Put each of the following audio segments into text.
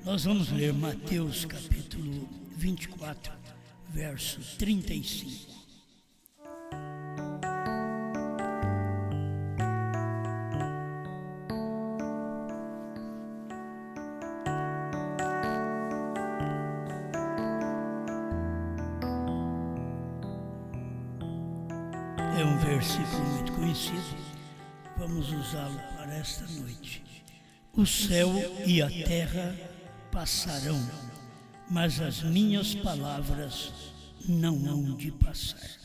Nós vamos ler Mateus capítulo 24, verso 35. É um versículo muito conhecido, vamos usá-lo para esta noite. O céu e a terra passarão, mas as minhas palavras não hão de passar.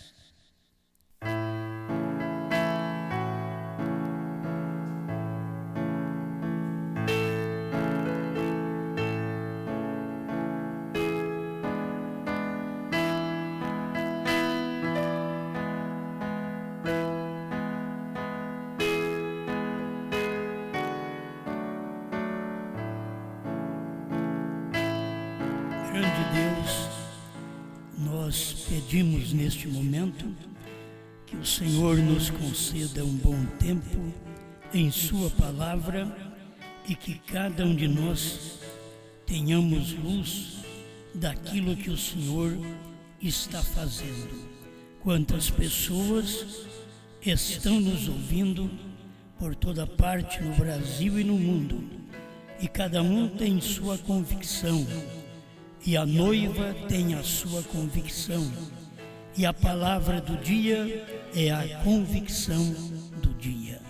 Grande Deus, nós pedimos neste momento que o Senhor nos conceda um bom tempo em Sua palavra e que cada um de nós tenhamos luz daquilo que o Senhor está fazendo. Quantas pessoas estão nos ouvindo por toda parte no Brasil e no mundo, e cada um tem sua convicção. E a noiva tem a sua convicção, e a palavra do dia é a convicção do dia.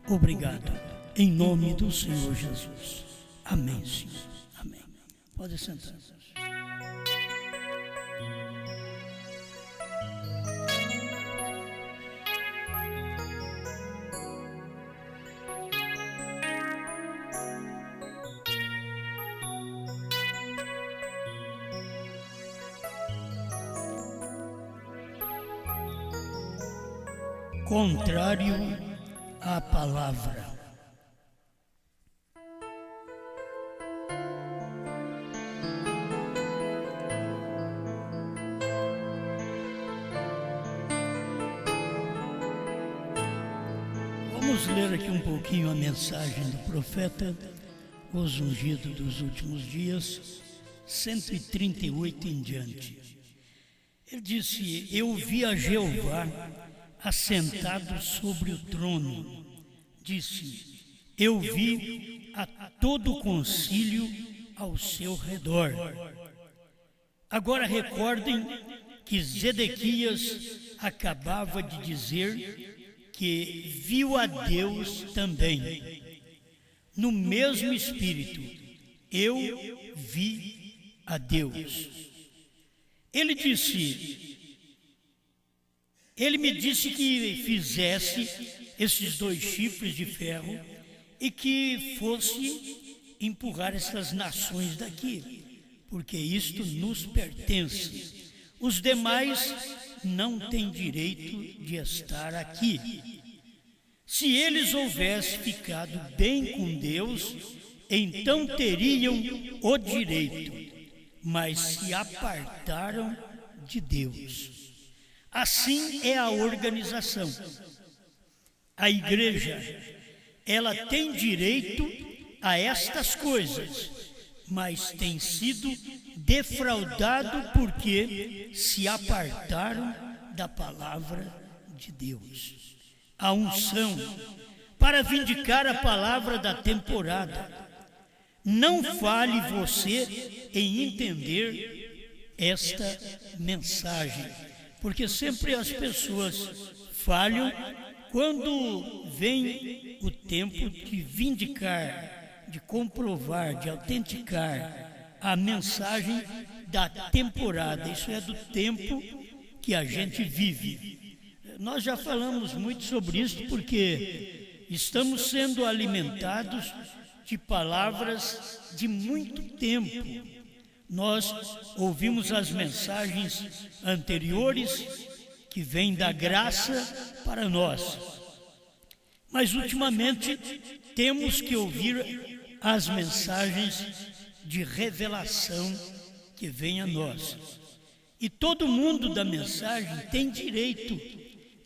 Obrigado, em nome do Senhor Jesus. Amém, Senhor. Amém. Pode sentar. Contrário à palavra. Vamos ler aqui um pouquinho a mensagem do profeta, os ungidos dos últimos dias, 138 em diante. Ele disse: eu vi a Jeová assentado sobre o trono. Disse: eu vi a todo o concílio ao seu redor. Agora recordem que Zedequias acabava de dizer que viu a Deus também. No mesmo espírito, eu vi a Deus. Ele me disse que fizesse esses 2 chifres de ferro e que fosse empurrar essas nações daqui, porque isto nos pertence. Os demais não têm direito de estar aqui. Se eles houvessem ficado bem com Deus, então teriam o direito, mas se apartaram de Deus. Assim é a organização. A igreja, ela tem direito a estas coisas, mas tem sido defraudado porque se apartaram da palavra de Deus. A unção para vindicar a palavra da temporada. Não fale você em entender esta mensagem, porque sempre as pessoas falham quando vem o tempo de vindicar, de comprovar, de autenticar a mensagem da temporada. Isso é do tempo que a gente vive. Nós já falamos muito sobre isso porque estamos sendo alimentados de palavras de muito tempo. Nós ouvimos as mensagens anteriores que vêm da graça para nós. Mas ultimamente temos que ouvir as mensagens de revelação que vêm a nós. E todo mundo da mensagem tem direito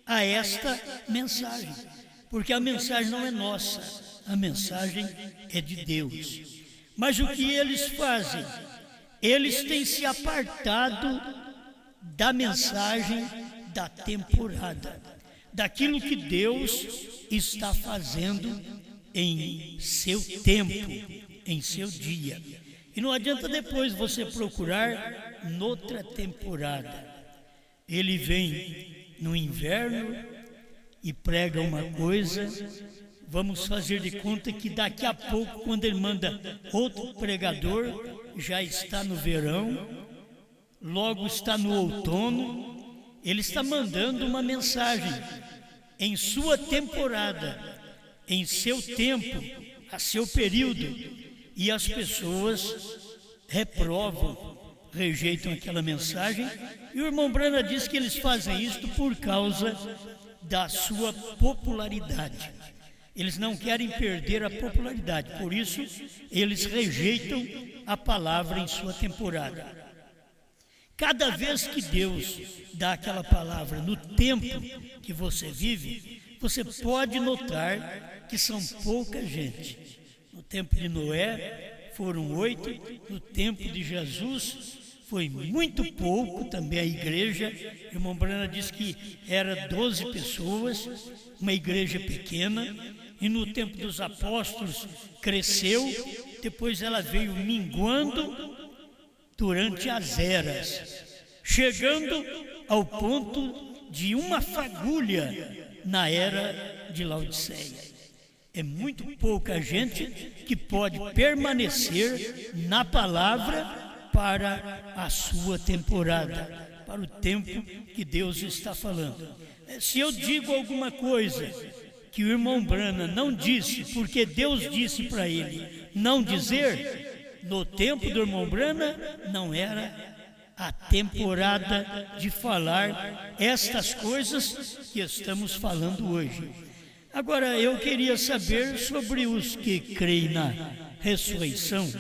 a esta mensagem, porque a mensagem não é nossa, a mensagem é de Deus. Mas o que eles fazem? Eles têm se apartado da mensagem da temporada, daquilo que Deus está fazendo em seu tempo, em seu dia. E não adianta depois você procurar noutra temporada. Ele vem no inverno e prega uma coisa, vamos fazer de conta que daqui a pouco, quando ele manda outro pregador, já está no verão, logo está no outono, ele está mandando uma mensagem em sua temporada, em seu tempo, a seu período, e as pessoas reprovam, rejeitam aquela mensagem, e o irmão Brana diz que eles fazem isto por causa da sua popularidade. Eles não querem perder a popularidade, por isso eles rejeitam a palavra em sua temporada. Cada vez que Deus dá aquela palavra no tempo que você vive, você pode notar que são pouca gente. No tempo de Noé foram 8, no tempo de Jesus foi muito pouco, também a igreja. O irmão Brana diz que era 12 pessoas, uma igreja pequena, e no tempo dos apóstolos cresceu, depois ela veio minguando durante as eras, chegando ao ponto de uma fagulha na era de Laodiceia. É muito pouca gente que pode permanecer na palavra para a sua temporada, para o tempo que Deus está falando. Se eu digo alguma coisa que o irmão Brana não disse, porque Deus disse para ele não dizer, no tempo do irmão Brana não era a temporada de falar estas coisas que estamos falando hoje. Agora, eu queria saber sobre os que creem na ressurreição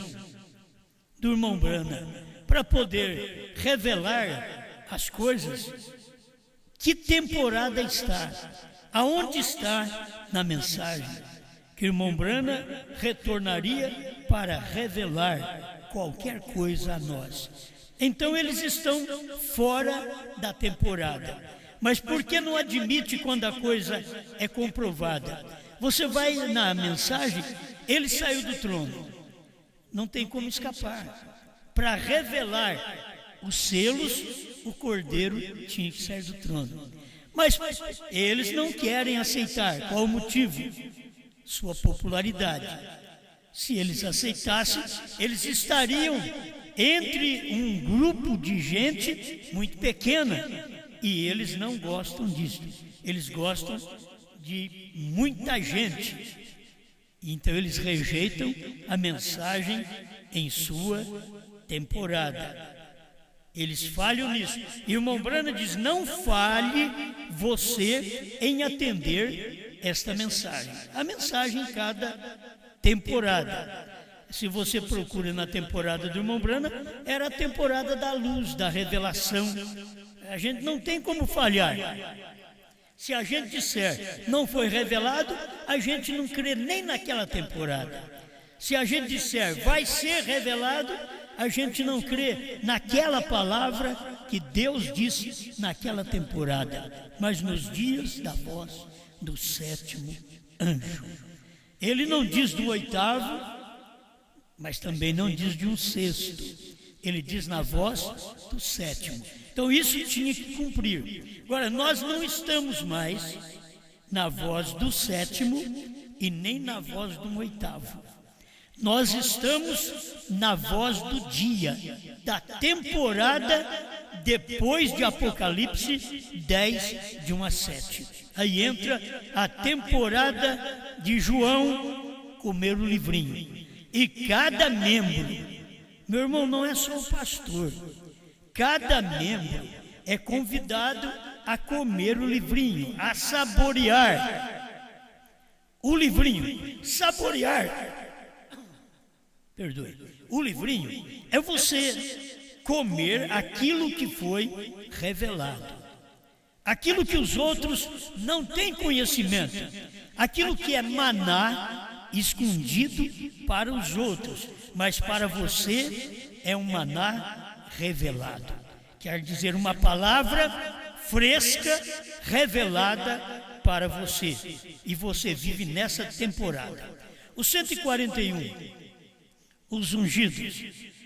do irmão Brana, para poder revelar as coisas. Que temporada está? Aonde está na mensagem? Que o irmão Brana retornaria para revelar qualquer coisa a nós. Então eles estão fora da temporada. Mas por que não admite quando a coisa é comprovada? Você vai na mensagem, ele saiu do trono. Não tem como escapar. Para revelar os selos, o cordeiro tinha que sair do trono. Mas eles não querem aceitar. Qual o motivo? Sua popularidade. Se eles aceitassem, eles estariam entre um grupo de gente muito pequena. E eles não gostam disso. Eles gostam de muita gente. Então eles rejeitam a mensagem em sua temporada. Eles falham nisso. E o irmão Brana diz, não falhe você em atender esta mensagem. A mensagem em cada temporada. Se você procura na temporada do irmão Brana, era a temporada da luz, da revelação. A gente não tem como falhar. Se a gente disser não foi revelado, a gente não crê nem naquela temporada. Se a gente disser vai ser revelado, a gente não crê naquela palavra que Deus disse naquela temporada, mas nos dias da voz do 7º anjo. Ele não diz do 8º, mas também não diz de um 6º. Ele diz na voz do 7º. Então isso tinha que cumprir. Agora, nós não estamos mais na voz do 7º e nem na voz do 8º. Nós estamos na voz do dia, da temporada depois de Apocalipse 10, de 1 a 7. Aí entra a temporada de João comer o livrinho. E cada membro, meu irmão, não é só o pastor, cada membro é convidado a comer o livrinho, a saborear o livrinho. O livrinho é você comer aquilo que foi revelado, aquilo que os outros não têm conhecimento, aquilo que é maná escondido para os outros, mas para você é um maná revelado. Quer dizer, uma palavra fresca, revelada para você. E você vive nessa temporada. O 141, os ungidos.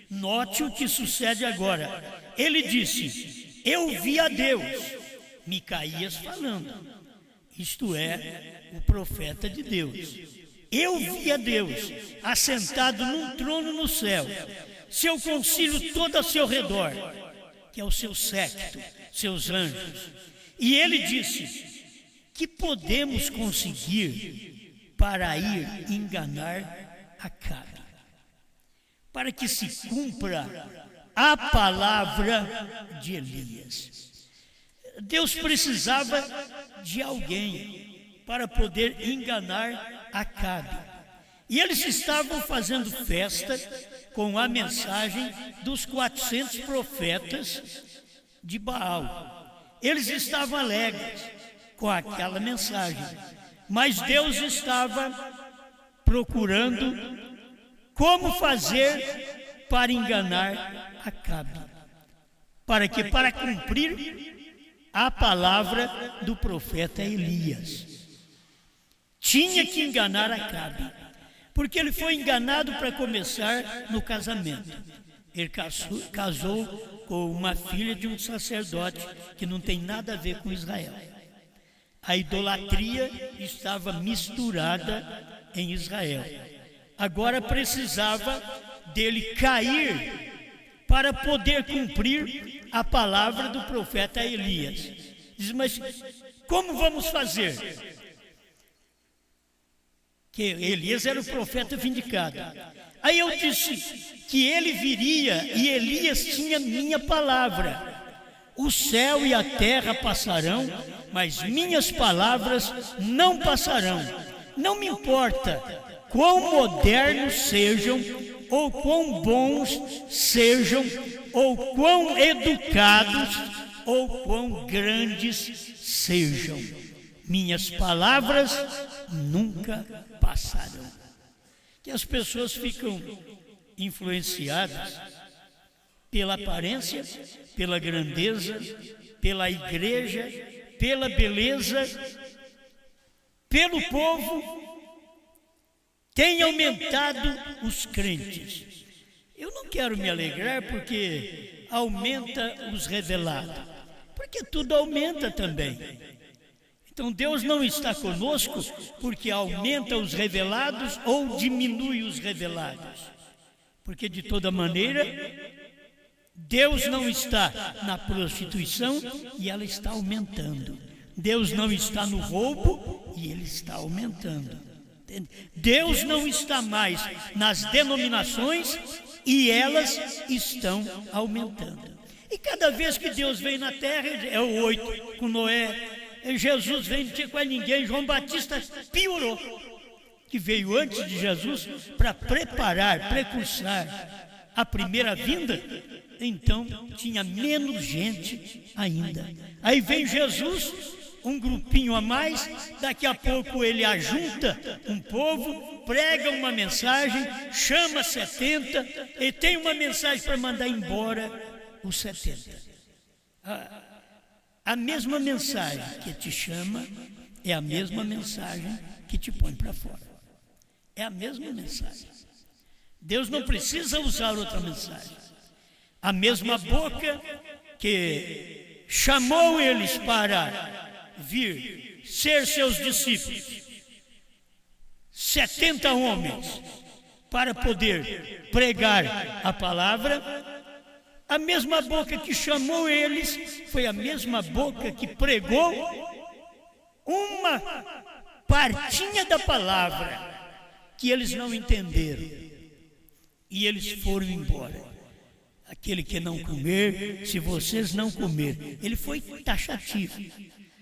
Note o que sucede agora. Ele disse: eu vi a Deus. Micaías falando. Isto é, o profeta de Deus. Eu vi a Deus assentado num trono no céu, seu concílio todo a seu redor, que é o seu séquito, seus anjos. E ele disse: que podemos conseguir para ir enganar Acabe, para que se cumpra a palavra de Elias. Deus precisava de alguém para poder enganar Acabe. E eles estavam fazendo festa com a mensagem dos 400 profetas de Baal. Eles estavam alegres com aquela mensagem, mas Deus estava procurando como fazer para enganar Acabe, para cumprir a palavra do profeta Elias. Tinha que enganar Acabe, porque ele foi enganado para começar no casamento. Ele casou com uma filha de um sacerdote que não tem nada a ver com Israel. A idolatria estava misturada em Israel. Agora precisava dele cair para poder cumprir a palavra do profeta Elias. Diz: mas como vamos fazer? Que Elias era o profeta vindicado. Aí eu disse que ele viria e Elias tinha minha palavra. O céu e a terra passarão, mas minhas palavras não passarão. Não me importa quão modernos sejam, ou quão bons sejam, ou quão educados, ou quão grandes sejam. Minhas palavras nunca passarão. Que as pessoas ficam influenciadas pela aparência, pela grandeza, pela igreja, pela beleza, pelo povo. Tem aumentado os crentes. Eu não quero me alegrar porque aumenta os revelados, porque tudo aumenta também. Então Deus não está conosco porque aumenta os revelados ou diminui os revelados. Porque de toda maneira, Deus não está na prostituição e ela está aumentando. Deus não está no roubo e ele está aumentando. Deus não está mais nas denominações e elas estão aumentando. E cada vez que Deus vem na terra, é o 8 com Noé, Jesus vem, não tinha quase ninguém. João Batista piorou, que veio antes de Jesus para precursar a primeira vinda. Então tinha menos gente ainda. Aí vem Jesus, um grupinho a mais, daqui a pouco ele ajunta um povo, prega uma mensagem, chama 70 e tem uma mensagem para mandar embora os 70. A mesma mensagem que te chama é a mesma mensagem que te põe para fora. É a mesma mensagem. Deus não precisa usar outra mensagem. A mesma boca que chamou eles para vir ser seus discípulos, 70 homens, para poder pregar a palavra. A mesma boca que chamou eles foi a mesma boca que pregou uma partinha da palavra que eles não entenderam. E eles foram embora. Aquele que não comer, se vocês não comerem, ele foi taxativo.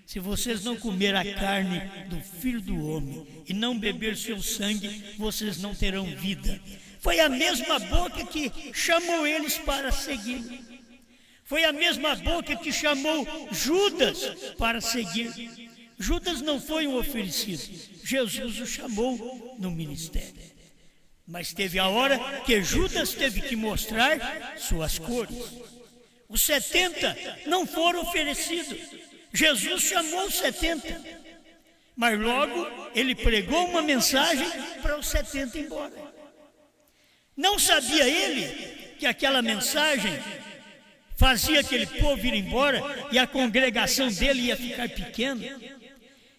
Se vocês não comer a carne do Filho do Homem e não beber seu sangue, vocês não terão vida. Foi a mesma boca que chamou eles para seguir. Foi a mesma boca que chamou Judas para seguir. Judas não foi um oferecido, Jesus o chamou no ministério. Mas teve a hora que Judas teve que mostrar suas cores. Os 70 não foram oferecidos, Jesus chamou os 70, mas logo ele pregou uma mensagem para os 70 ir embora. Não sabia ele que aquela mensagem fazia aquele povo ir embora e a congregação dele ia ficar pequena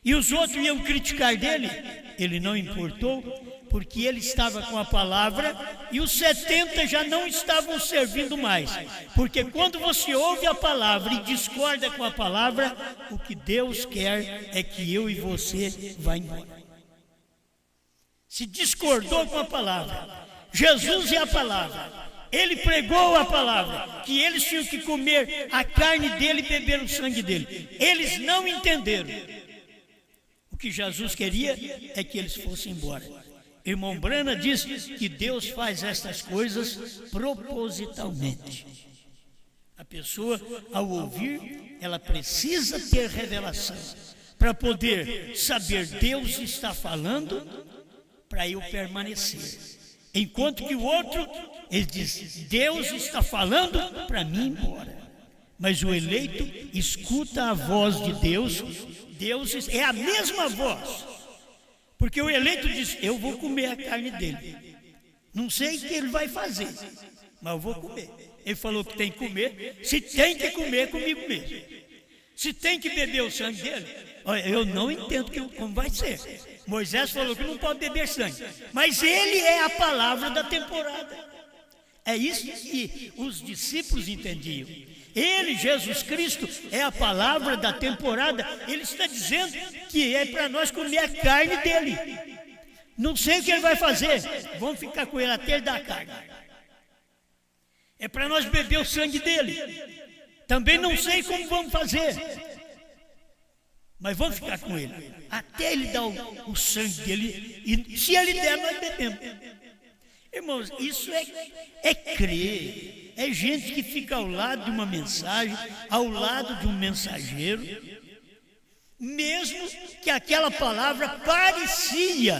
e os outros iam criticar dele? Ele não importou, porque ele estava com a palavra e os 70 já não estavam servindo mais. Porque quando você ouve a palavra e discorda com a palavra, o que Deus quer é que eu e você vá embora. Se discordou com a palavra, Jesus é a palavra. Ele pregou a palavra, que eles tinham que comer a carne dele e beber o sangue dele. Eles não entenderam. O que Jesus queria é que eles fossem embora. Irmão Brana diz que Deus faz estas coisas propositalmente. A pessoa, ao ouvir, ela precisa ter revelação para poder saber Deus está falando para eu permanecer. Enquanto que o outro, ele diz, Deus está falando para mim ir embora. Mas o eleito escuta a voz de Deus, Deus é a mesma voz. Porque o eleito diz, eu vou comer a carne dele. Não sei o que ele vai fazer, mas eu vou comer. Ele falou que tem que comer, se tem que comer comigo mesmo. Se tem que beber o sangue dele, olha, eu não entendo como vai ser. Moisés falou que não pode beber sangue, mas ele é a palavra da temporada. É isso que os discípulos entendiam. Ele, Jesus Cristo, é a palavra da temporada. Ele está dizendo que é para nós comer a carne dele. Não sei o que ele vai fazer, vamos ficar com ele até ele dar a carne. É para nós beber o sangue dele. Também não sei como vamos fazer, mas vamos ficar com ele até ele dar o sangue dele. E se ele der, nós bebemos. Irmãos, isso é crer. É gente que fica ao lado de uma mensagem, ao lado de um mensageiro, mesmo que aquela palavra parecia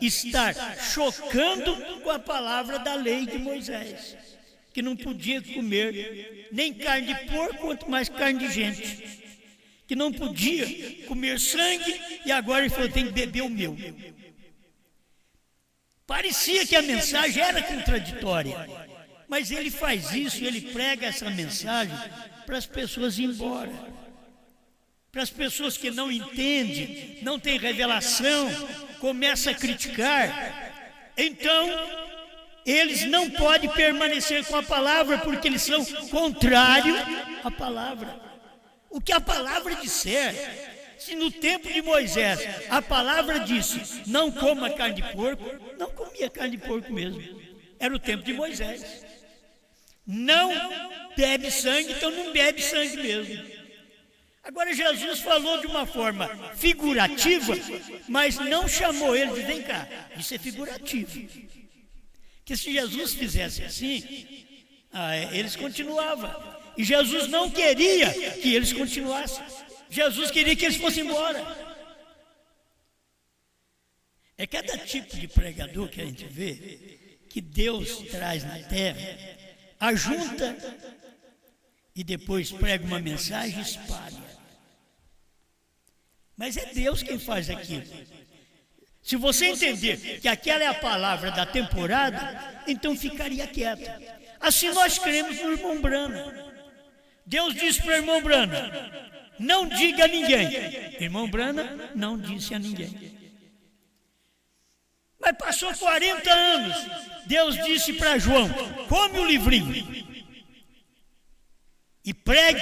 estar chocando com a palavra da lei de Moisés, que não podia comer nem carne de porco, quanto mais carne de gente, que não podia comer sangue, e agora ele falou, tem que beber o meu. Parecia que a mensagem era contraditória, mas ele faz isso, ele prega essa mensagem para as pessoas ir embora. Para as pessoas que não entendem, não têm revelação, começam a criticar. Então, eles não podem permanecer com a palavra, porque eles são contrários à palavra. O que a palavra disser. Se no tempo de Moisés a palavra disse, não coma carne de porco, não comia carne de porco mesmo. Era o tempo de Moisés. Não bebe sangue, então não bebe sangue mesmo. Agora Jesus falou de uma forma figurativa, mas não chamou ele de vem cá, isso é figurativo. Porque se Jesus fizesse assim, eles continuavam. E Jesus não queria que eles continuassem. Jesus queria que eles fossem embora. É cada tipo de pregador que a gente vê, que Deus traz na terra, ajunta e depois prega uma mensagem e espalha. Mas é Deus quem faz aquilo. Se você entender que aquela é a palavra da temporada, então ficaria quieto. Assim nós cremos no irmão Brana. Deus disse para o irmão Brana, não diga a ninguém. Irmão Brana não disse a ninguém. Mas passou 40 anos, Deus disse para João, come o livrinho e pregue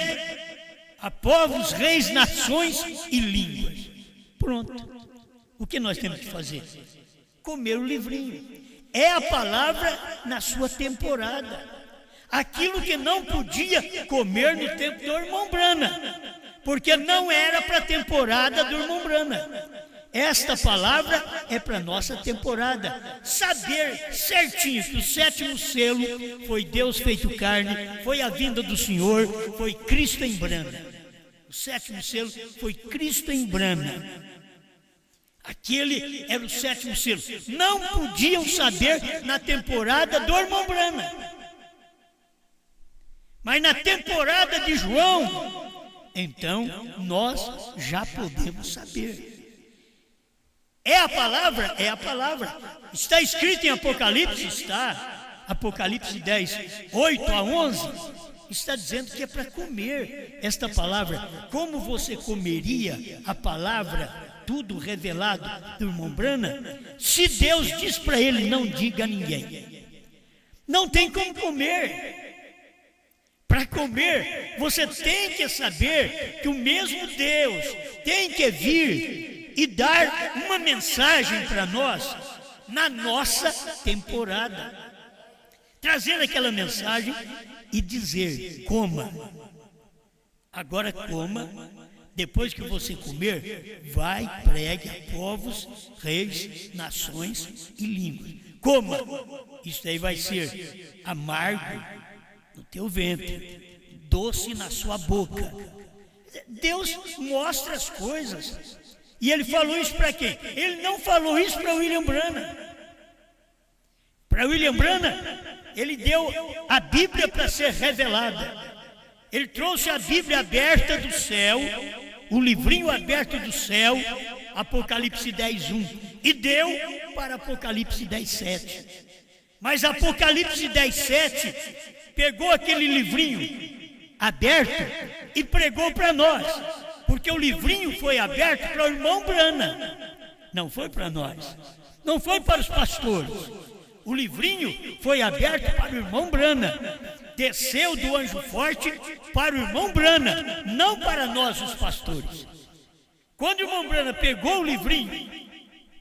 a povos, reis, nações e línguas. Pronto. O que nós temos que fazer? Comer o livrinho. É a palavra na sua temporada. Aquilo que não podia comer no tempo do irmão Brana, porque não era para a temporada do irmão Brana. Esta palavra é para a nossa temporada. Saber certinho que o 7º selo foi Deus feito carne, foi a vinda do Senhor, foi Cristo em Brana. O sétimo selo foi Cristo em Brana. Aquele era o sétimo selo. Não podiam saber na temporada do irmão Brana. Mas na temporada de João, então nós já podemos saber. É a palavra? É a palavra. Está escrito em Apocalipse? Está. Apocalipse 10, 8 a 11. Está dizendo que é para comer esta palavra. Como você comeria a palavra, tudo revelado do irmão Brana, se Deus diz para ele, não diga a ninguém? Não tem como comer. Para comer, você tem que saber que o mesmo Deus tem que vir e dar uma mensagem para nós na nossa temporada. Trazer aquela mensagem e dizer, coma. Agora coma, depois que você comer, vai, pregue a povos, reis, nações e línguas. Coma, isso aí vai ser amargo no teu ventre, doce na sua boca. Deus mostra as coisas. E ele falou isso para quem? Ele não falou isso para William Brana. Para William Brana, ele deu a Bíblia para ser revelada. Ele trouxe a Bíblia aberta do céu, o livrinho aberto do céu, Apocalipse 10, 1, e deu para Apocalipse 10, 7. Mas Apocalipse 10, 7 pegou aquele livrinho aberto e pregou para nós, porque o livrinho foi aberto para o irmão Brana, não foi para nós, não foi para os pastores. O livrinho foi aberto para o irmão Brana, desceu do anjo forte para o irmão Brana, não para nós os pastores. Quando o irmão Brana pegou o livrinho,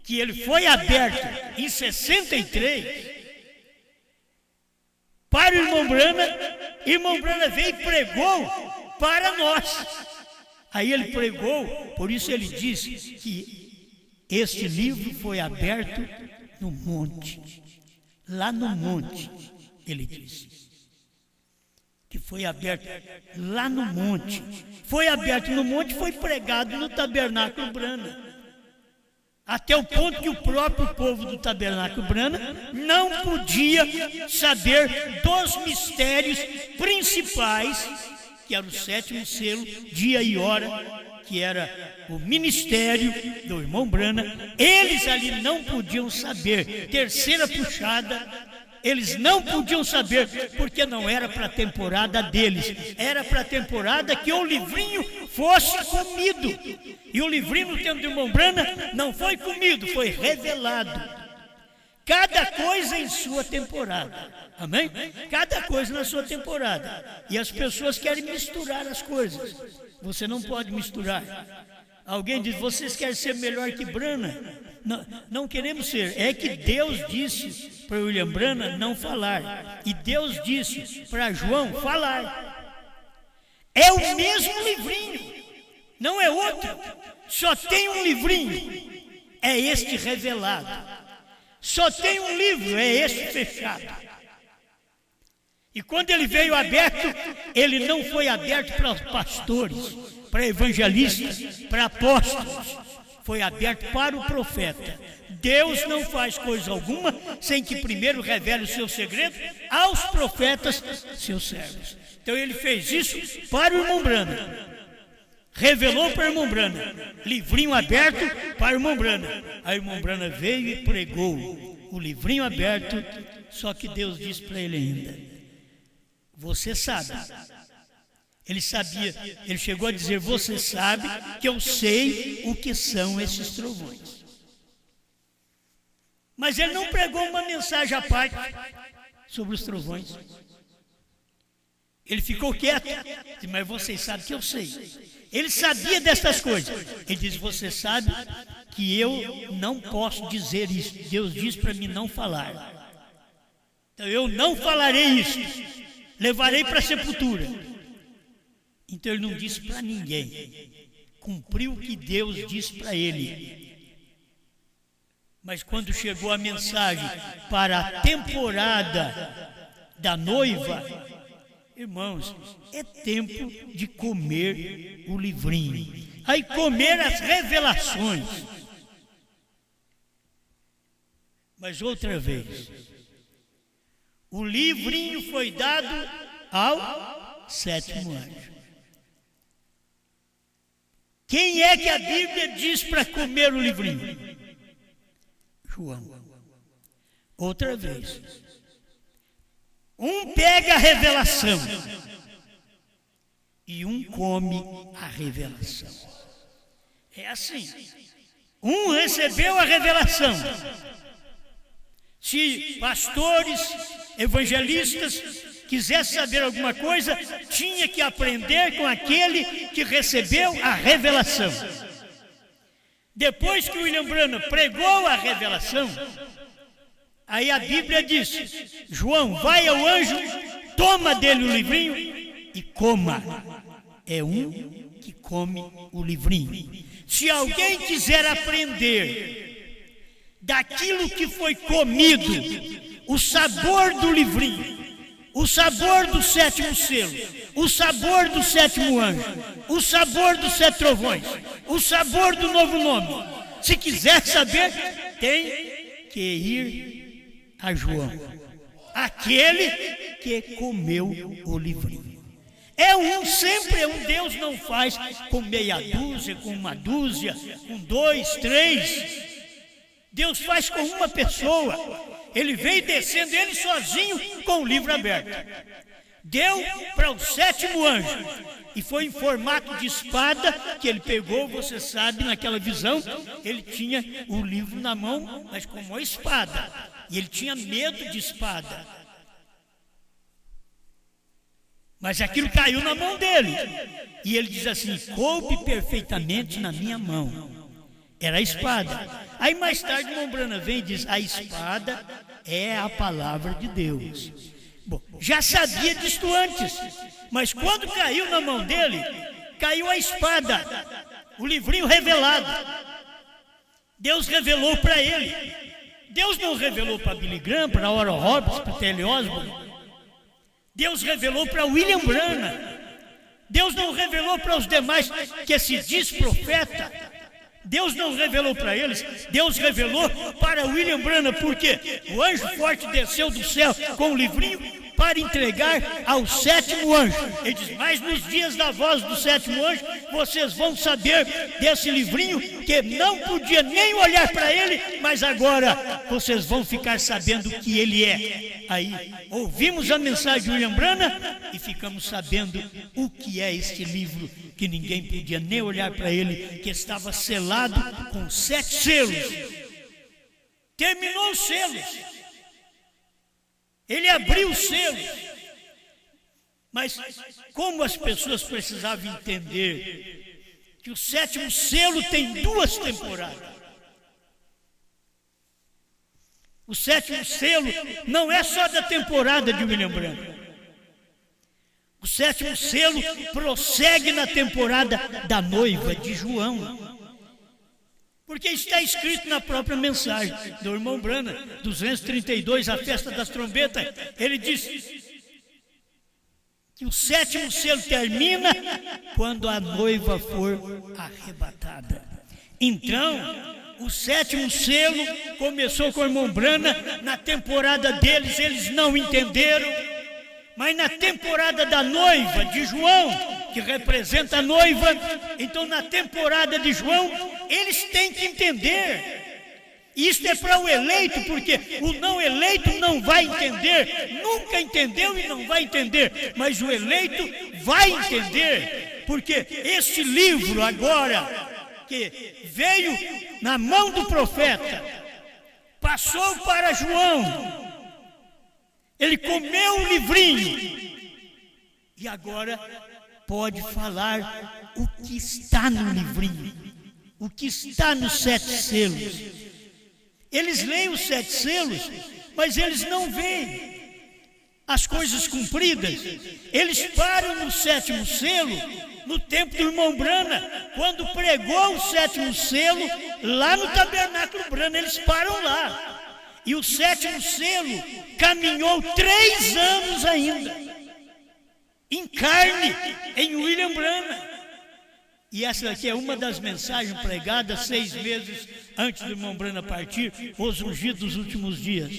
que ele foi aberto em 63, para o irmão Brana veio e pregou para nós. Aí ele pregou, por isso ele disse que este livro foi aberto no monte. Lá no monte, ele disse. Que foi aberto lá no monte. Foi aberto no monte, foi pregado no tabernáculo Brana. Até o ponto que o próprio povo do tabernáculo Brana não podia saber dos mistérios principais, que era o sétimo selo, dia e hora, que era o ministério do irmão Brana. Eles ali não podiam saber. Terceira puxada, eles não podiam saber, porque não era para a temporada deles, era para a temporada que o livrinho fosse comido. E o livrinho no tempo do irmão Brana não foi comido, foi revelado. Cada coisa em sua temporada, amém? Cada coisa na sua temporada. E as pessoas querem misturar as coisas. Você não pode misturar. Alguém diz, vocês querem ser melhor que Brana? Não, não queremos ser. É que Deus disse para William Brana não falar. E Deus disse para João falar. É o mesmo livrinho. Não é outro. Só tem um livrinho. É este revelado. Só tem um livro. É este fechado. E quando ele veio aberto, ele não foi aberto para os pastores, para evangelistas, para apóstolos. Foi aberto para o profeta. Deus não faz coisa alguma sem que primeiro revele o seu segredo aos profetas, seus servos. Então ele fez isso para o irmão Brana. Revelou para o irmão Brana. Livrinho aberto para o irmão Brana. Aí o irmão Brana veio e pregou o livrinho aberto, só que Deus disse para ele ainda, você sabe. Ele sabia, ele chegou a dizer, você sabe que eu sei o que são esses trovões. Mas ele não pregou uma mensagem à parte sobre os trovões. Ele ficou quieto, mas vocês sabem que eu sei. Ele sabia dessas coisas. Ele disse, você sabe que eu não posso dizer isso. Deus disse para mim não falar. Então eu não falarei isso. Levarei para a sepultura. Então ele não disse para ninguém. Cumpriu o que Deus disse para ele. Mas quando chegou a mensagem para a temporada da noiva, Irmãos, é tempo de comer o livrinho. Aí comer as revelações. Mas outra vez, o livrinho foi dado ao sétimo anjo. Quem é que a Bíblia diz para comer o livrinho? João. Outra vez. Um pega a revelação e um come a revelação. É assim. Um recebeu a revelação. Se pastores, evangelistas quisessem saber alguma coisa, tinha que aprender com aquele que recebeu a revelação. Depois que William Branham pregou a revelação, aí a Bíblia diz: João, vai ao anjo, toma dele o livrinho e coma. É um que come o livrinho. Se alguém quiser aprender daquilo que foi comido, o sabor do livrinho, o sabor do sétimo selo, o sabor do sétimo anjo, o sabor dos 7 trovões, o sabor do novo nome, se quiser saber, tem que ir a João, aquele que comeu o livrinho. Sempre é um. Deus não faz com meia dúzia, com uma dúzia, com 2, 3. Deus faz com uma pessoa. Ele veio descendo, ele sozinho, com o livro aberto. Deu para o 7º anjo. E foi em formato de espada que ele pegou, você sabe, naquela visão. Ele tinha o livro na mão, mas com uma espada. E ele tinha medo de espada. Mas aquilo caiu na mão dele. E ele diz assim: coube perfeitamente na minha mão. Era a espada. Aí mais tarde o Branham vem e diz: a espada é a palavra de Deus. Bom, já sabia disto antes, mas quando caiu na mão dele, caiu a espada, o livrinho revelado. Deus revelou para ele. Deus não revelou para Billy Graham, para Oral Roberts, para T.L. Osborne. Deus revelou para William Branham. Deus não revelou para os demais que se diz profeta. Deus não revelou para eles, Deus revelou para William Branham, porque o anjo forte desceu do céu com o livrinho para entregar ao 7º anjo. Ele diz: mas nos dias da voz do 7º anjo, vocês vão saber desse livrinho que não podia nem olhar para ele, mas agora vocês vão ficar sabendo que ele é. Aí ouvimos a mensagem de William Branham e ficamos sabendo o que é este livro, que ninguém podia nem olhar para ele, que estava selado com 7 selos. Terminou os selos. Ele abriu os selos. Mas como as pessoas precisavam entender que o 7º selo tem 2 temporadas. O 7º selo não é só da temporada de William Branham. O 7º selo prossegue na temporada da noiva de João. Porque está escrito na própria mensagem do irmão Branham, 232, a festa das trombetas. Ele diz que o 7º selo termina quando a noiva for arrebatada. Então, o 7º selo começou com o irmão Branham. Na temporada deles, eles não entenderam. Mas na temporada da noiva de João, que representa a noiva, então na temporada de João, eles têm que entender. Isto é para o eleito, porque o não eleito não vai entender, nunca entendeu e não vai entender, mas o eleito vai entender, porque este livro agora, que veio na mão do profeta, passou para João. Ele comeu o livrinho e agora pode falar o que está no livrinho, o que está nos 7 selos. Eles leem os 7 selos, mas eles não veem as coisas cumpridas. Eles param no 7º selo, no tempo do irmão Branham, quando pregou o 7º selo, lá no tabernáculo Branham, eles param lá. E o 7º selo caminhou 3 anos ainda. em carne, em William Branham. E essa aqui é uma das mensagens pregadas 6 meses antes do irmão Branham partir, os ungidos dos últimos dias.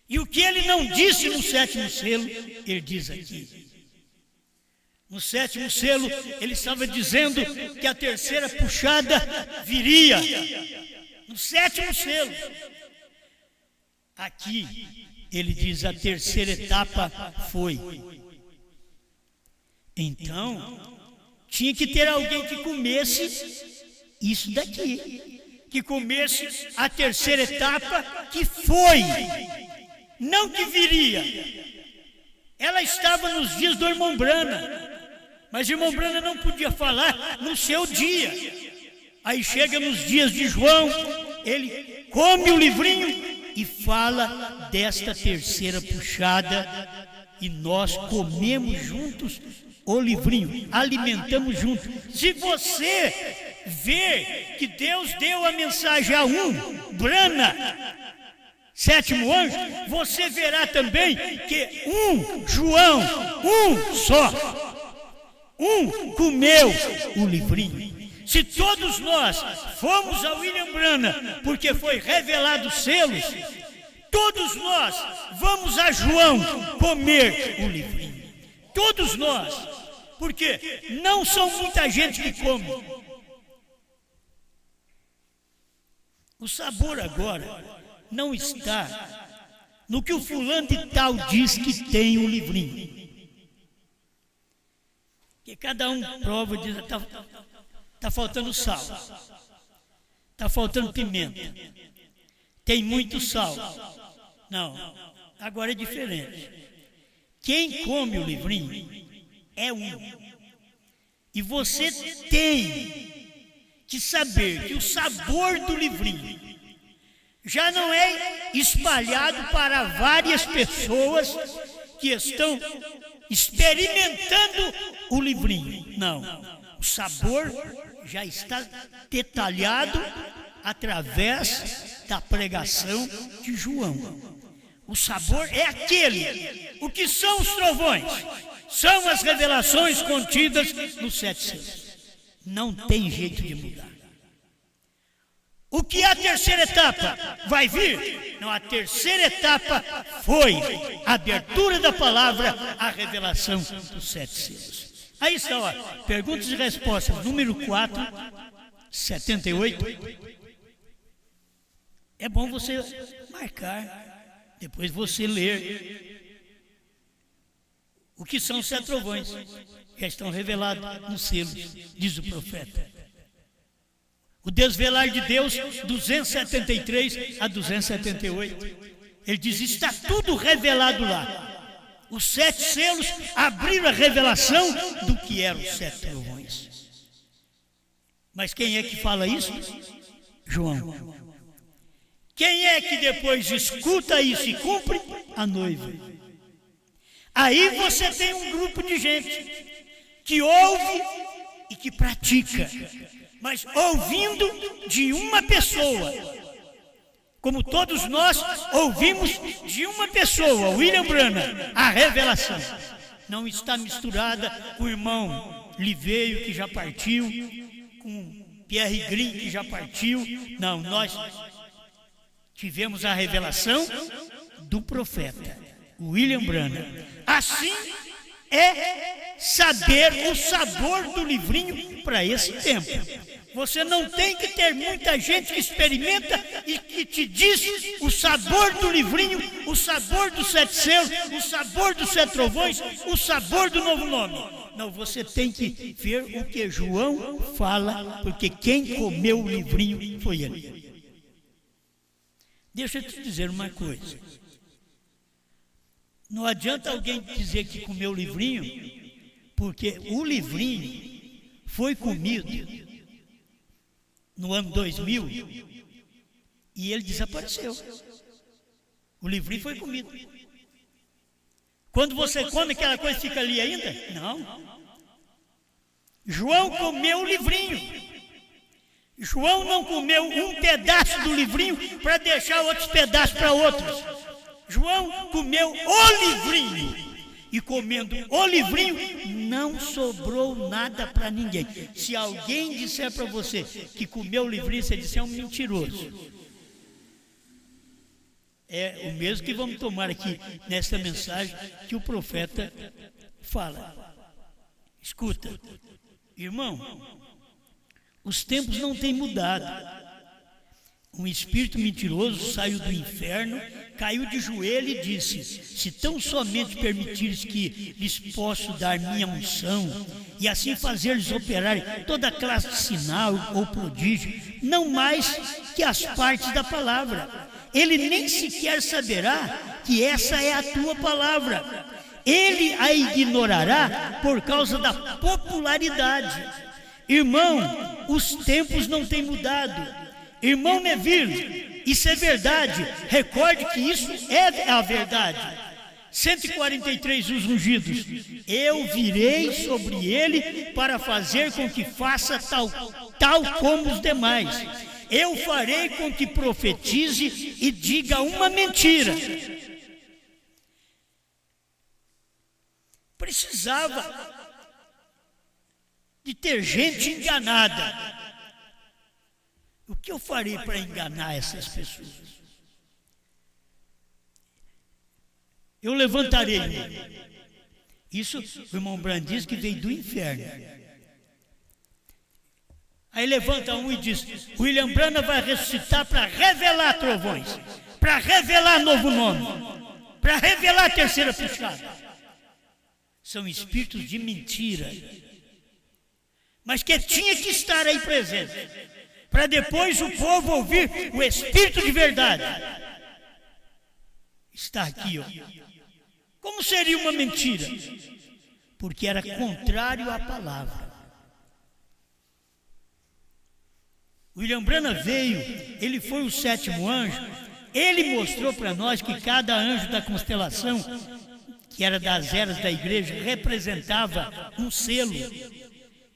E o que ele não disse no 7º selo, ele diz aqui. No 7º selo, ele estava dizendo que a terceira puxada viria. No 7º selo. Aqui, ele diz a terceira etapa foi. Então, tinha que ter alguém que comesse isso daqui. Que comesse a terceira etapa que foi. Não que viria. Ela estava nos dias do irmão Branham. Mas o irmão Branham não podia falar no seu dia. Aí chega nos dias de João, ele come o livrinho e fala desta terceira puxada. E nós comemos juntos o livrinho, alimentamos juntos. Se você vê que Deus deu a mensagem a Branham, 7º anjo, você verá também que João, só, comeu o livrinho. Se todos nós fomos a William Branham porque foi revelado os selos, todos nós vamos a João comer o livrinho. Todos nós, porque não são muita gente que come. O sabor agora não está no que o fulano de tal diz que tem o livrinho. Que cada um prova e diz, está faltando sal, está faltando pimenta, tem muito sal. Não, agora é diferente. Quem come o livrinho é um. E você tem que saber que o sabor do livrinho já não é espalhado para várias pessoas que estão experimentando o livrinho. Não, o sabor já está detalhado através da pregação de João. O sabor é aquele. O que são os trovões? São as revelações contidas nos 7 selos. Não tem jeito de mudar. O que é a terceira etapa? Vai vir? Não, a terceira etapa foi a abertura da palavra, a revelação dos 7 selos. Aí está, ó, perguntas e respostas, número 4, 78. É bom você marcar, depois você ler. O que são os 7 trovões? Já estão revelados nos selos, diz o profeta. O desvelar de Deus, 273 a 278. Ele diz, está tudo revelado lá. Os 7 selos abriram a revelação do que eram os 7 trovões. Mas quem é que fala isso? João. Quem é que depois escuta isso e cumpre? A noiva. Aí você tem um grupo de gente que ouve e que pratica. Mas ouvindo de uma pessoa, como todos nós ouvimos de uma pessoa, William Branham, a revelação. Não está misturada com o irmão Liveio, que já partiu, com Pierre Green, que já partiu. Não, nós tivemos a revelação do profeta, William Branham. Assim é saber o sabor do livrinho para esse tempo. Você não tem que ter muita gente que experimenta e que te diz o sabor do livrinho, o sabor dos 7 selos, o sabor dos 7 trovões, o sabor do novo nome. Não, você tem que ver o que João fala, porque quem comeu o livrinho foi ele. Deixa eu te dizer uma coisa. Não adianta alguém dizer que comeu o livrinho, porque o livrinho foi comido no ano 2000 e ele desapareceu. O livrinho foi comido. Quando você come, aquela coisa fica ali ainda? Não. João comeu o livrinho. João não comeu um pedaço do livrinho para deixar outros pedaços para outros. João comeu o livrinho. e comendo o livrinho, não sobrou nada para ninguém. Se alguém disser para você que comeu o livrinho, você disser é um mentiroso. É o mesmo que vamos tomar aqui nesta mensagem que o profeta fala. Escuta, irmão, os tempos não têm mudado. Um espírito mentiroso saiu do inferno, caiu de joelho e disse: se tão somente permitires que lhes posso dar minha unção e assim fazer-lhes operar toda classe de sinal ou prodígio, não mais que as partes da palavra, ele nem sequer saberá que essa é a tua palavra. Ele a ignorará por causa da popularidade. Irmão, os tempos não têm mudado. Irmão Neville, isso é verdade. Recorde que isso é a verdade. 143 os ungidos. Eu virei sobre ele para fazer com que faça tal como os demais. Eu farei com que profetize e diga uma mentira. Precisava de ter gente enganada. O que eu farei para enganar essas pessoas? Eu levantarei. Isso o irmão Brandt diz que veio do inferno. Aí levanta um e diz: William Branham vai ressuscitar para revelar trovões, para revelar novo nome, para revelar a terceira puxada. São espíritos de mentira, mas que tinha que estar aí presente, para depois o povo ouvir o espírito de verdade. Está aqui, ó. Como seria uma mentira? Porque era contrário à palavra. William Branham veio, ele foi o sétimo anjo, ele mostrou para nós que cada anjo da constelação, que era das eras da igreja, representava um selo,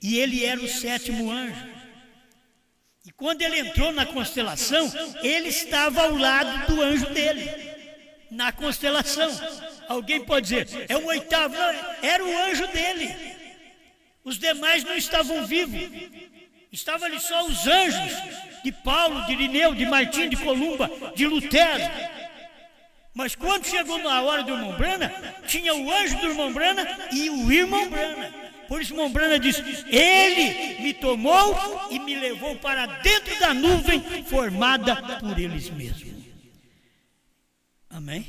e ele era o sétimo anjo. E quando ele entrou na constelação, ele estava ao lado do anjo dele, na constelação. Alguém pode dizer, é o oitavo? Não, era o anjo dele. Os demais não estavam vivos. Estavam ali só os anjos de Paulo, de Irineu, de Martim, de Columba, de Lutero. Mas quando chegou na hora do irmão Branham, tinha o anjo do irmão Branham e o irmão Branham. Por isso o irmão Branham disse, ele me tomou e me levou para dentro da nuvem formada por eles mesmos. Amém?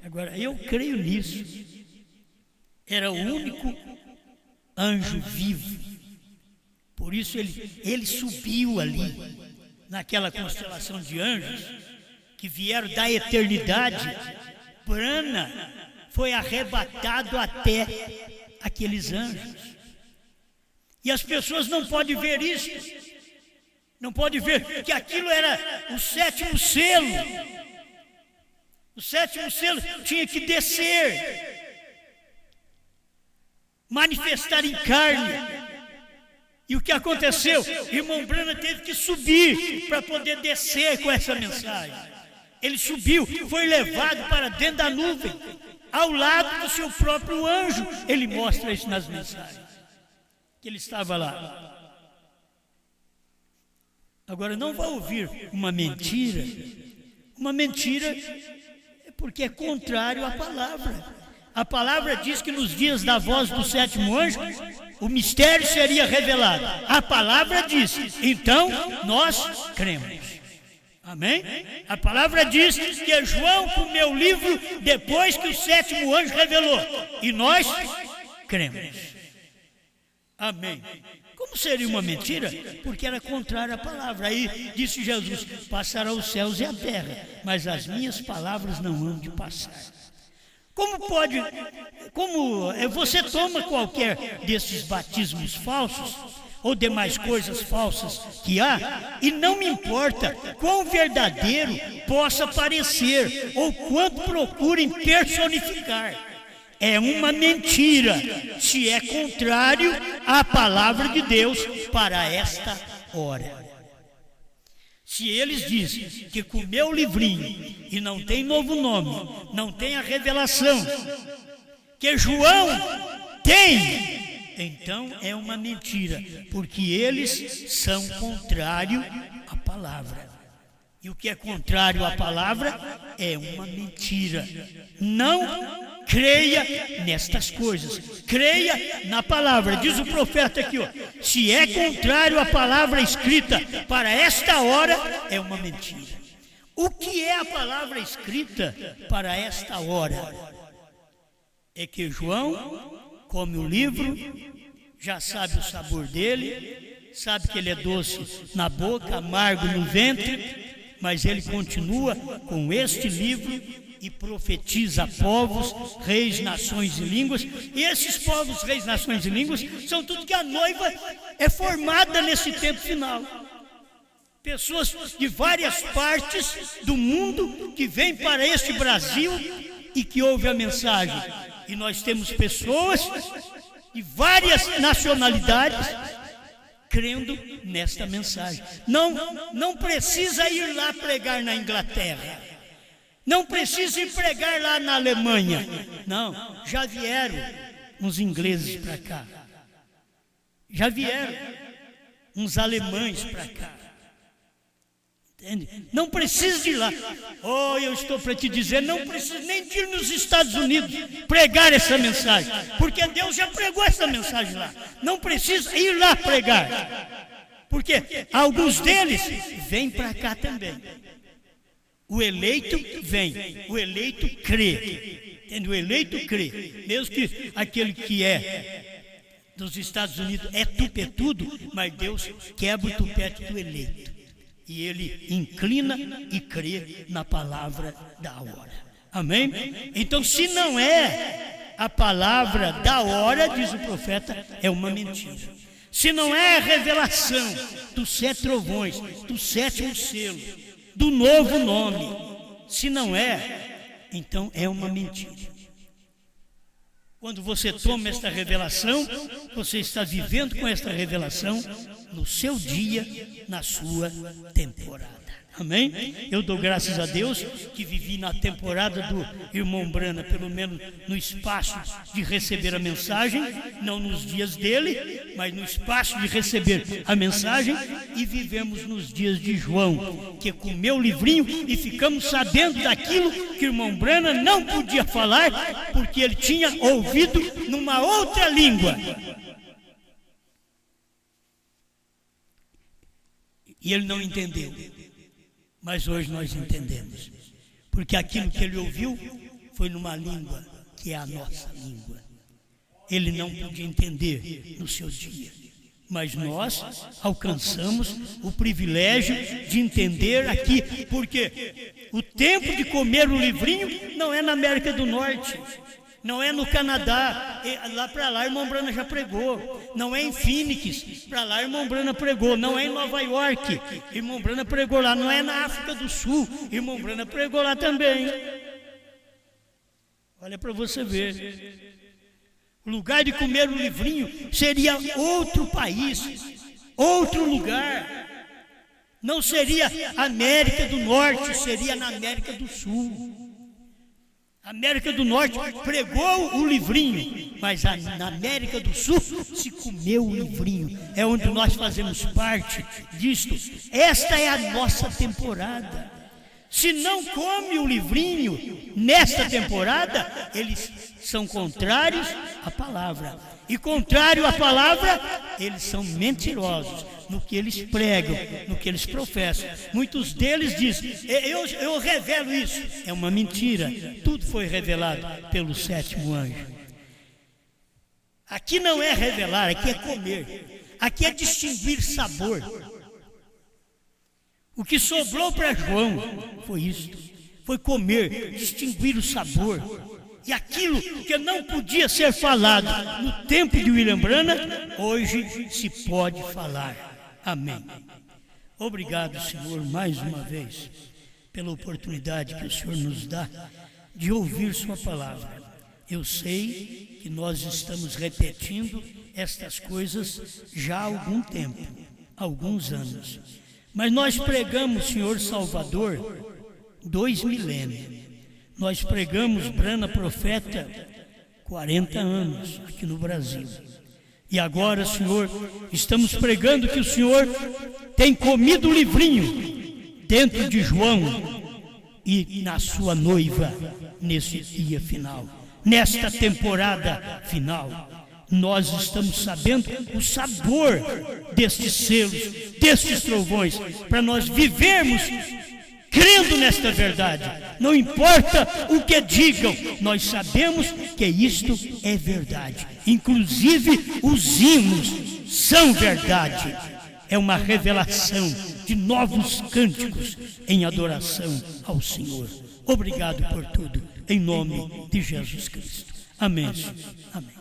Agora, eu creio nisso. Era o único anjo vivo. Por isso ele subiu ali, naquela constelação de anjos, que vieram da eternidade. Branham foi arrebatado até aqueles anjos. E as pessoas não podem ver isso. Não podem ver que aquilo era o sétimo selo. O sétimo selo tinha que descer, manifestar em carne. E o que aconteceu? Irmão Branham teve que subir para poder descer com essa mensagem. Ele subiu, foi levado para dentro da nuvem, ao lado do seu próprio anjo. Ele mostra isso nas mensagens, que ele estava lá. Agora, não vai ouvir uma mentira. Uma mentira é porque é contrário à palavra. A palavra diz que nos dias da voz do sétimo anjo, o mistério seria revelado. A palavra diz, então nós cremos. Amém? A palavra diz que João comeu o livro depois que o sétimo anjo revelou. E nós cremos. Amém. Como seria uma mentira? Porque era contrária à palavra. Aí disse Jesus, passará os céus e a terra, mas as minhas palavras não hão de passar. Como você toma qualquer desses batismos falsos ou demais coisas falsas que há, e não me importa quão verdadeiro possa parecer ou quanto procurem personificar, é uma mentira se é contrário à palavra de Deus para esta hora. Se eles dizem que comeu o livrinho e não tem novo nome, não tem a revelação, que João tem, então é uma mentira, porque eles são contrários à palavra. E o que é contrário à palavra é uma mentira. Não creia nestas coisas, creia na palavra. Diz o profeta aqui, ó, se é contrário à palavra escrita para esta hora, é uma mentira. O que é a palavra escrita para esta hora? É que João come o livro, já sabe o sabor dele, sabe que ele é doce na boca, amargo no ventre, mas ele continua com este livro e profetiza a povos, reis, nações e línguas. E esses povos, reis, nações e línguas são tudo que a noiva é formada nesse tempo final. Pessoas de várias partes do mundo que vêm para este Brasil e que ouvem a mensagem. E nós temos pessoas de várias nacionalidades crendo nesta mensagem. Não precisa ir lá pregar na Inglaterra. Não precisa ir pregar lá na Alemanha. Não, já vieram uns ingleses para cá. Já vieram uns alemães para cá. Entende? Não precisa de ir lá. Oh, eu estou para te dizer, não precisa nem de ir nos Estados Unidos pregar essa mensagem, porque Deus já pregou essa mensagem lá. Não precisa ir lá pregar, porque alguns deles vêm para cá também. O eleito vem, o eleito crê. Entende? O eleito crê, mesmo que aquele que é dos Estados Unidos é tupetudo, mas Deus quebra o tupete do eleito. E ele inclina e crê na palavra da hora. Amém? Então, se não é a palavra da hora, diz o profeta, é uma mentira. Se não é a revelação dos 7 trovões, do 7º selo, do novo nome, se não é, então é uma mentira. Quando você toma esta revelação, você está vivendo com esta revelação no seu dia, na sua temporada. Amém? Eu dou graças a Deus que vivi na temporada do irmão Brana, pelo menos no espaço de receber a mensagem, não nos dias dele, mas no espaço de receber a mensagem, e vivemos nos dias de João, que comeu o livrinho e ficamos sabendo daquilo que o irmão Brana não podia falar, porque ele tinha ouvido numa outra língua. E ele não entendeu. Mas hoje nós entendemos, porque aquilo que ele ouviu foi numa língua que é a nossa língua. Ele não podia entender no seu dia, mas nós alcançamos o privilégio de entender aqui, porque o tempo de comer o livrinho não é na América do Norte, não é no Canadá, lá para lá irmão Brana já pregou, não é em Phoenix, para lá irmão Brana pregou, não é em Nova York, irmão Brana pregou lá, não é na África do Sul, irmão Brana pregou lá também. Olha para você ver, o lugar de comer o livrinho seria outro país, outro lugar, não seria América do Norte, seria na América do Sul. América do Norte pregou o livrinho, mas na América do Sul se comeu o livrinho. É onde nós fazemos parte disto. Esta é a nossa temporada. Se não come o livrinho nesta temporada, eles são contrários à palavra. E contrário à palavra, eles são mentirosos no que eles pregam, no que eles professam. Muitos deles dizem, eu revelo isso. É uma mentira. Tudo foi revelado pelo 7º anjo. Aqui não é revelar, aqui é comer. Aqui é distinguir sabor. O que sobrou para João foi isto. Foi comer, distinguir o sabor. E aquilo que não podia ser falado no tempo de William Brana, hoje se pode falar. Amém. Obrigado, Senhor, mais uma vez, pela oportunidade que o Senhor nos dá de ouvir sua palavra. Eu sei que nós estamos repetindo estas coisas já há algum tempo, alguns anos. Mas nós pregamos, Senhor Salvador, 2 milênios. Nós pregamos Brana Profeta 40 anos aqui no Brasil. E agora, Senhor, estamos pregando que o Senhor tem comido o livrinho dentro de João e na sua noiva nesse dia final, nesta temporada final. Nós estamos sabendo o sabor destes selos, destes trovões, para nós vivermos crendo nesta verdade. Não importa o que digam, nós sabemos que isto é verdade. Inclusive os hinos são verdade. É uma revelação de novos cânticos em adoração ao Senhor. Obrigado por tudo, em nome de Jesus Cristo. Amém. Amém.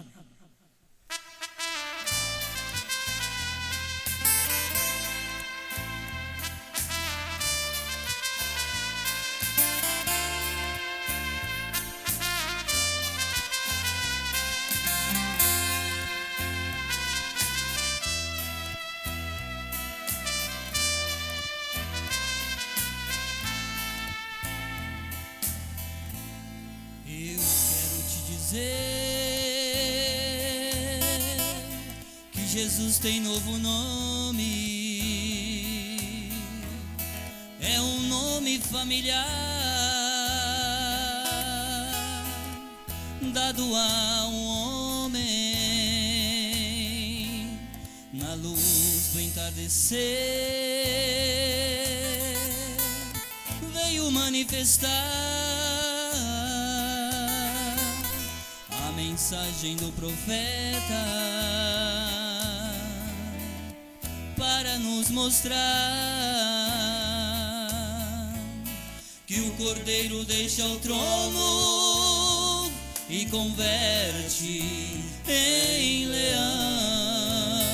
Que Jesus tem novo nome, é um nome familiar, dado a um homem na luz do entardecer, veio manifestar mensagem do profeta para nos mostrar que o Cordeiro deixa o trono e converte em leão.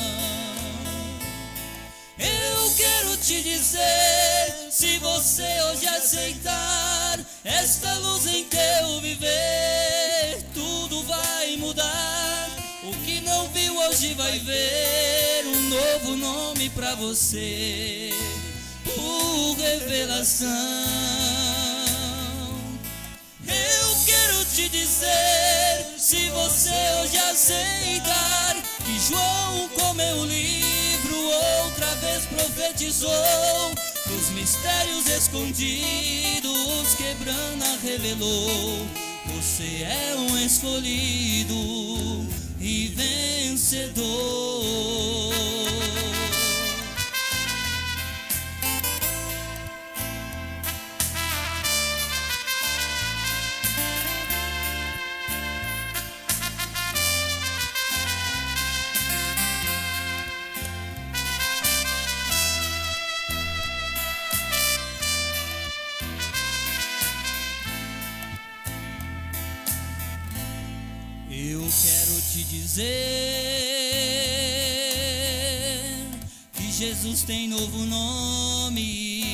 Eu quero te dizer, se você hoje aceitar esta luz em teu viver, tudo vai mudar. O que não viu hoje vai ver um novo nome pra você, por revelação. Eu quero te dizer, se você hoje aceitar que João comeu o livro, outra vez profetizou dos mistérios escondidos que Brana revelou. Você é um escolhido e vencedor. Eu quero te dizer que Jesus tem novo nome,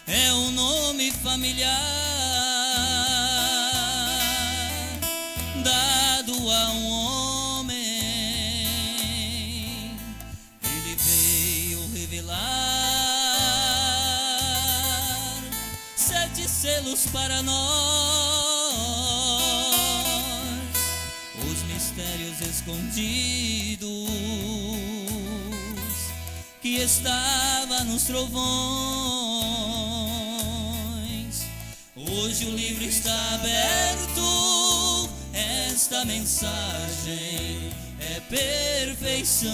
é um nome familiar, dado a um homem. Ele veio revelar 7 selos para nós, mistérios escondidos que estava nos trovões. Hoje o livro está aberto, esta mensagem é perfeição.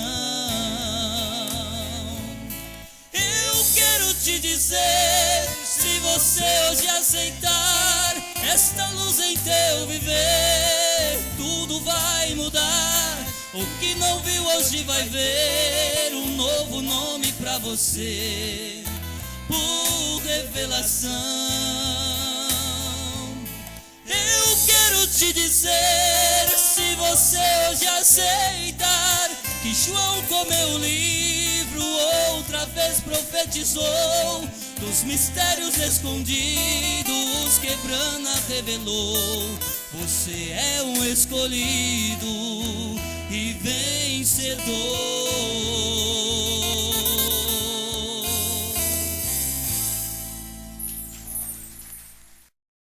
Eu quero te dizer, se você hoje aceitar esta luz em teu viver, tudo vai mudar. O que não viu hoje vai ver um novo nome pra você, por revelação. Eu quero te dizer, se você hoje aceitar que João comeu o livro, outra vez profetizou dos mistérios escondidos que Brana revelou. Você é um escolhido e vencedor.